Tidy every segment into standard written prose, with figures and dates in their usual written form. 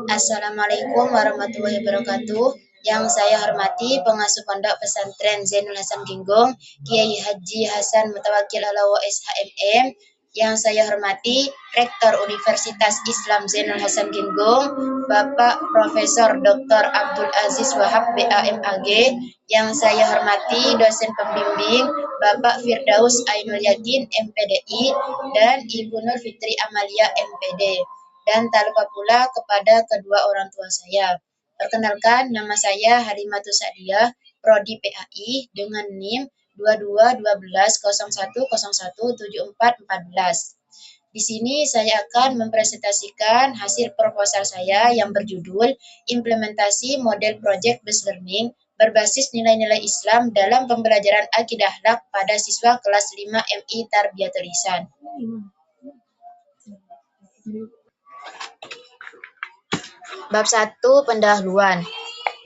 Assalamualaikum warahmatullahi wabarakatuh. Yang saya hormati pengasuh pondok pesantren Zainul Hasan Ginggong, Kiai Haji Hasan Mutawakil Alawa SHMM. Yang saya hormati Rektor Universitas Islam Zainul Hasan Ginggong, Bapak Profesor Dr. Abdul Aziz Wahab BAMAG. Yang saya hormati dosen pembimbing Bapak Firdaus Ainul Yakin MPDI dan Ibu Nur Fitri Amalia MPD. Dan tak lupa pula kepada kedua orang tua saya. Perkenalkan, nama saya Halimatus Sa'diyah, Prodi PAI dengan NIM 221201017414. Di sini saya akan mempresentasikan hasil proposal saya yang berjudul Implementasi Model Project Based Learning berbasis nilai-nilai Islam dalam pembelajaran akidah akhlak pada siswa kelas 5 MI Tarbiyatul Ihsan. Bab 1 pendahuluan,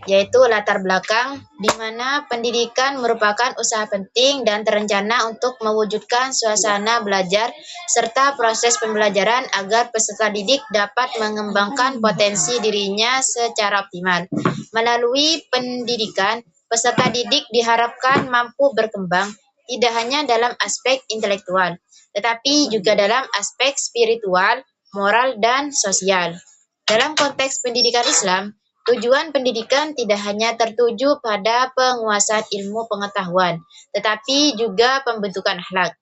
yaitu latar belakang, di mana pendidikan merupakan usaha penting dan terencana untuk mewujudkan suasana belajar serta proses pembelajaran agar peserta didik dapat mengembangkan potensi dirinya secara optimal. Melalui pendidikan, peserta didik diharapkan mampu berkembang tidak hanya dalam aspek intelektual, tetapi juga dalam aspek spiritual, moral, dan sosial. Dalam konteks pendidikan Islam, tujuan pendidikan tidak hanya tertuju pada penguasaan ilmu pengetahuan, tetapi juga pembentukan akhlak.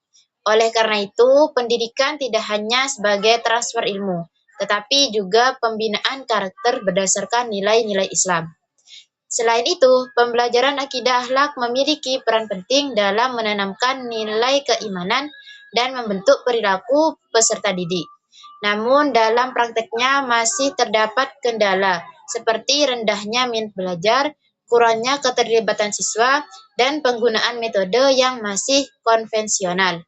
Oleh karena itu, pendidikan tidak hanya sebagai transfer ilmu, tetapi juga pembinaan karakter berdasarkan nilai-nilai Islam. Selain itu, pembelajaran akidah akhlak memiliki peran penting dalam menanamkan nilai keimanan dan membentuk perilaku peserta didik. Namun dalam prakteknya masih terdapat kendala seperti rendahnya minat belajar, kurangnya keterlibatan siswa, dan penggunaan metode yang masih konvensional.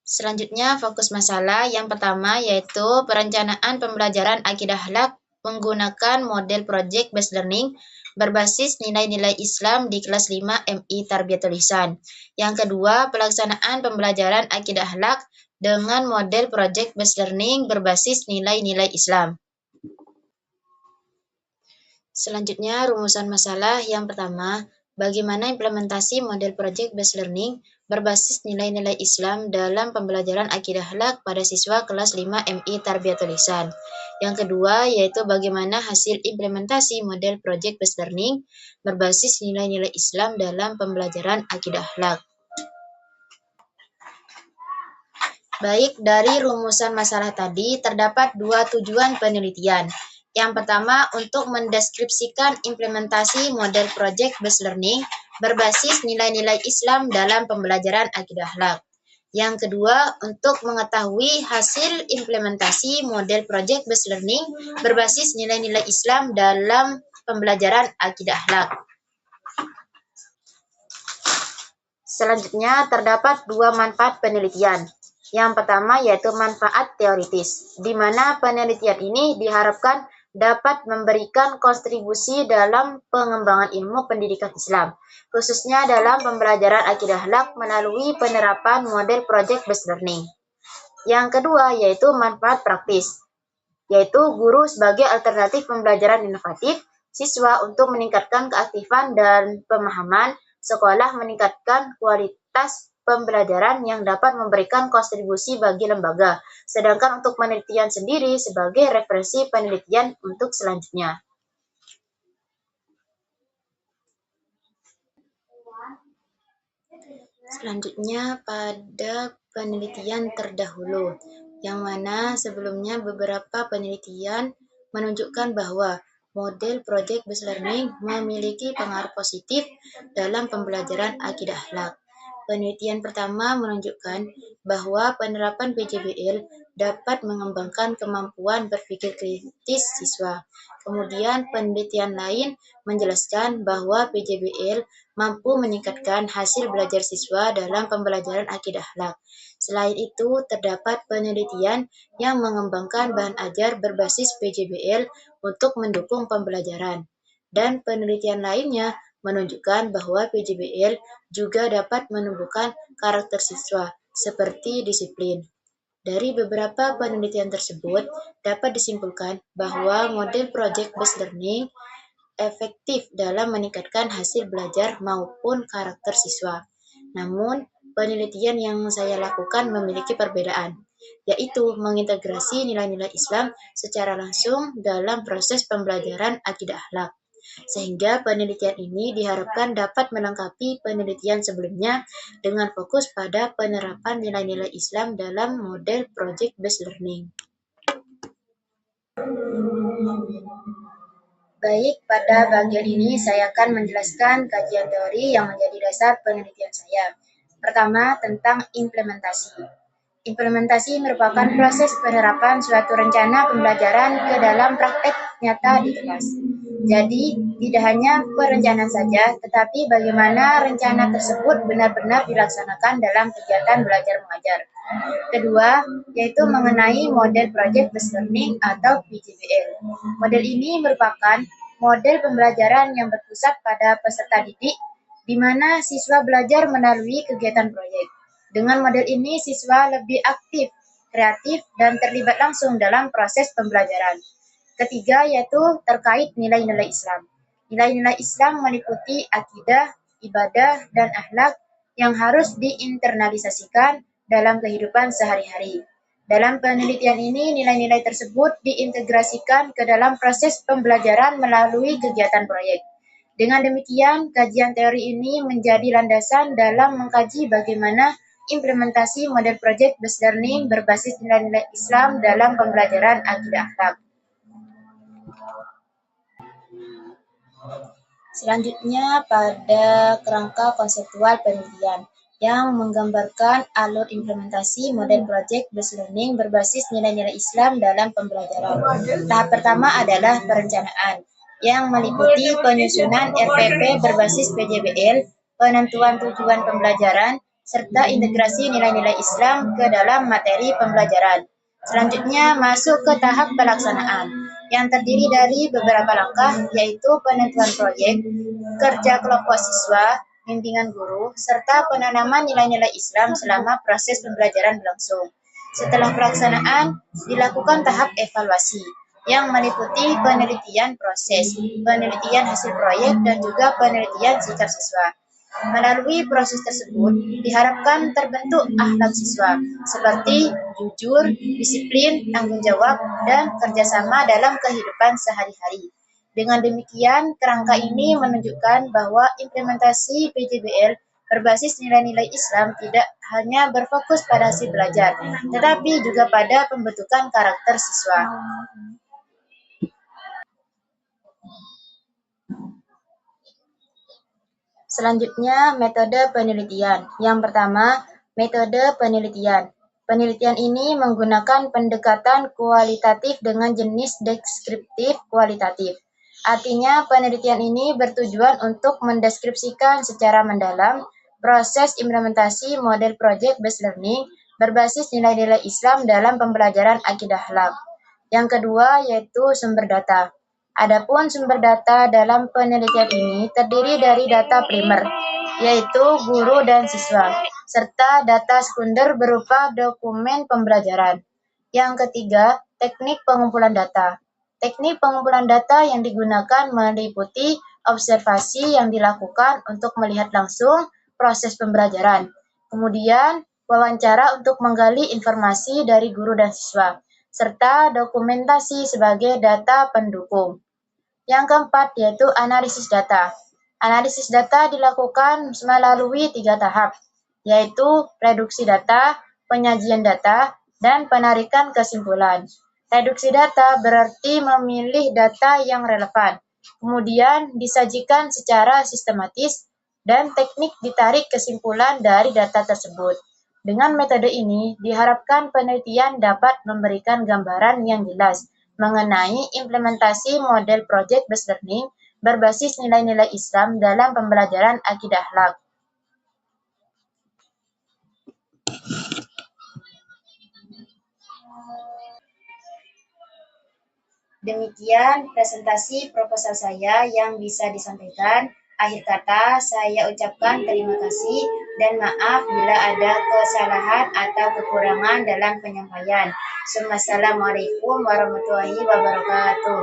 Selanjutnya fokus masalah yang pertama yaitu perencanaan pembelajaran akidah akhlak menggunakan model project based learning berbasis nilai-nilai Islam di kelas 5 MI Tarbiyatul Ihsan. Yang kedua, pelaksanaan pembelajaran akidah akhlak dengan model project based learning berbasis nilai-nilai Islam. Selanjutnya, rumusan masalah yang pertama, bagaimana implementasi model project based learning berbasis nilai-nilai Islam dalam pembelajaran akidah akhlak pada siswa kelas 5 MI Tarbiyatul Ihsan. Yang kedua, yaitu bagaimana hasil implementasi model project based learning berbasis nilai-nilai Islam dalam pembelajaran akidah akhlak. Baik, dari rumusan masalah tadi terdapat dua tujuan penelitian. Yang pertama, untuk mendeskripsikan implementasi model project based learning berbasis nilai-nilai Islam dalam pembelajaran akidah akhlak. Yang kedua, untuk mengetahui hasil implementasi model project based learning berbasis nilai-nilai Islam dalam pembelajaran akidah akhlak. Selanjutnya, terdapat dua manfaat penelitian. Yang pertama yaitu manfaat teoritis, di mana penelitian ini diharapkan dapat memberikan kontribusi dalam pengembangan ilmu pendidikan Islam, khususnya dalam pembelajaran akidah akhlak melalui penerapan model project based learning. Yang kedua yaitu manfaat praktis, yaitu guru sebagai alternatif pembelajaran inovatif, siswa untuk meningkatkan keaktifan dan pemahaman, sekolah meningkatkan kualitas pembelajaran yang dapat memberikan kontribusi bagi lembaga, sedangkan untuk penelitian sendiri sebagai referensi penelitian untuk selanjutnya. Selanjutnya pada penelitian terdahulu, yang mana sebelumnya beberapa penelitian menunjukkan bahwa model project based learning memiliki pengaruh positif dalam pembelajaran akidah akhlak. Penelitian pertama menunjukkan bahwa penerapan PJBL dapat mengembangkan kemampuan berpikir kritis siswa. Kemudian penelitian lain menjelaskan bahwa PJBL mampu meningkatkan hasil belajar siswa dalam pembelajaran akidah akhlak. Selain itu, terdapat penelitian yang mengembangkan bahan ajar berbasis PJBL untuk mendukung pembelajaran. Dan penelitian lainnya menunjukkan bahwa PJBL juga dapat menumbuhkan karakter siswa, seperti disiplin. Dari beberapa penelitian tersebut, dapat disimpulkan bahwa model project-based learning efektif dalam meningkatkan hasil belajar maupun karakter siswa. Namun, penelitian yang saya lakukan memiliki perbedaan, yaitu mengintegrasi nilai-nilai Islam secara langsung dalam proses pembelajaran akidah akhlak. Sehingga penelitian ini diharapkan dapat melengkapi penelitian sebelumnya dengan fokus pada penerapan nilai-nilai Islam dalam model project-based learning. Baik, pada bagian ini saya akan menjelaskan kajian teori yang menjadi dasar penelitian saya. Pertama, tentang implementasi. Implementasi merupakan proses penerapan suatu rencana pembelajaran ke dalam praktek nyata di kelas. Jadi, tidak hanya perencanaan saja, tetapi bagaimana rencana tersebut benar-benar dilaksanakan dalam kegiatan belajar mengajar. Kedua, yaitu mengenai model Project Based Learning atau PJBL. Model ini merupakan model pembelajaran yang berpusat pada peserta didik, di mana siswa belajar melalui kegiatan proyek. Dengan model ini, siswa lebih aktif, kreatif, dan terlibat langsung dalam proses pembelajaran. Ketiga, yaitu terkait nilai-nilai Islam. Nilai-nilai Islam meliputi akidah, ibadah, dan akhlak yang harus diinternalisasikan dalam kehidupan sehari-hari. Dalam penelitian ini, nilai-nilai tersebut diintegrasikan ke dalam proses pembelajaran melalui kegiatan proyek. Dengan demikian, kajian teori ini menjadi landasan dalam mengkaji bagaimana implementasi model project based learning berbasis nilai-nilai Islam dalam pembelajaran akidah akhlak. Selanjutnya, pada kerangka konseptual penelitian yang menggambarkan alur implementasi model project based learning berbasis nilai-nilai Islam dalam pembelajaran. Tahap pertama adalah perencanaan, yang meliputi penyusunan RPP berbasis PJBL, penentuan tujuan pembelajaran, serta integrasi nilai-nilai Islam ke dalam materi pembelajaran. Selanjutnya masuk ke tahap pelaksanaan, yang terdiri dari beberapa langkah, yaitu penentuan proyek, kerja kelompok siswa, bimbingan guru, serta penanaman nilai-nilai Islam selama proses pembelajaran berlangsung. Setelah pelaksanaan, dilakukan tahap evaluasi, yang meliputi penelitian proses, penelitian hasil proyek, dan juga penelitian sikap siswa. Melalui proses tersebut, diharapkan terbentuk akhlak siswa, seperti jujur, disiplin, tanggung jawab, dan kerjasama dalam kehidupan sehari-hari. Dengan demikian, kerangka ini menunjukkan bahwa implementasi PJBL berbasis nilai-nilai Islam tidak hanya berfokus pada hasil belajar, tetapi juga pada pembentukan karakter siswa. Selanjutnya, metode penelitian. Yang pertama, metode penelitian. Penelitian ini menggunakan pendekatan kualitatif dengan jenis deskriptif kualitatif. Artinya, penelitian ini bertujuan untuk mendeskripsikan secara mendalam proses implementasi model project-based learning berbasis nilai-nilai Islam dalam pembelajaran akidah akhlak. Yang kedua, yaitu sumber data. Adapun sumber data dalam penelitian ini terdiri dari data primer, yaitu guru dan siswa, serta data sekunder berupa dokumen pembelajaran. Yang ketiga, teknik pengumpulan data. Teknik pengumpulan data yang digunakan meliputi observasi yang dilakukan untuk melihat langsung proses pembelajaran. Kemudian, wawancara untuk menggali informasi dari guru dan siswa, serta dokumentasi sebagai data pendukung. Yang keempat, yaitu analisis data. Analisis data dilakukan melalui 3 tahap, yaitu reduksi data, penyajian data, dan penarikan kesimpulan. Reduksi data berarti memilih data yang relevan, kemudian disajikan secara sistematis, dan teknik ditarik kesimpulan dari data tersebut. Dengan metode ini, diharapkan penelitian dapat memberikan gambaran yang jelas mengenai implementasi model project-based learning berbasis nilai-nilai Islam dalam pembelajaran akidah akhlak. Demikian presentasi proposal saya yang bisa disampaikan. Akhir kata, saya ucapkan terima kasih. dan maaf bila ada kesalahan atau kekurangan dalam penyampaian. Assalamualaikum warahmatullahi wabarakatuh.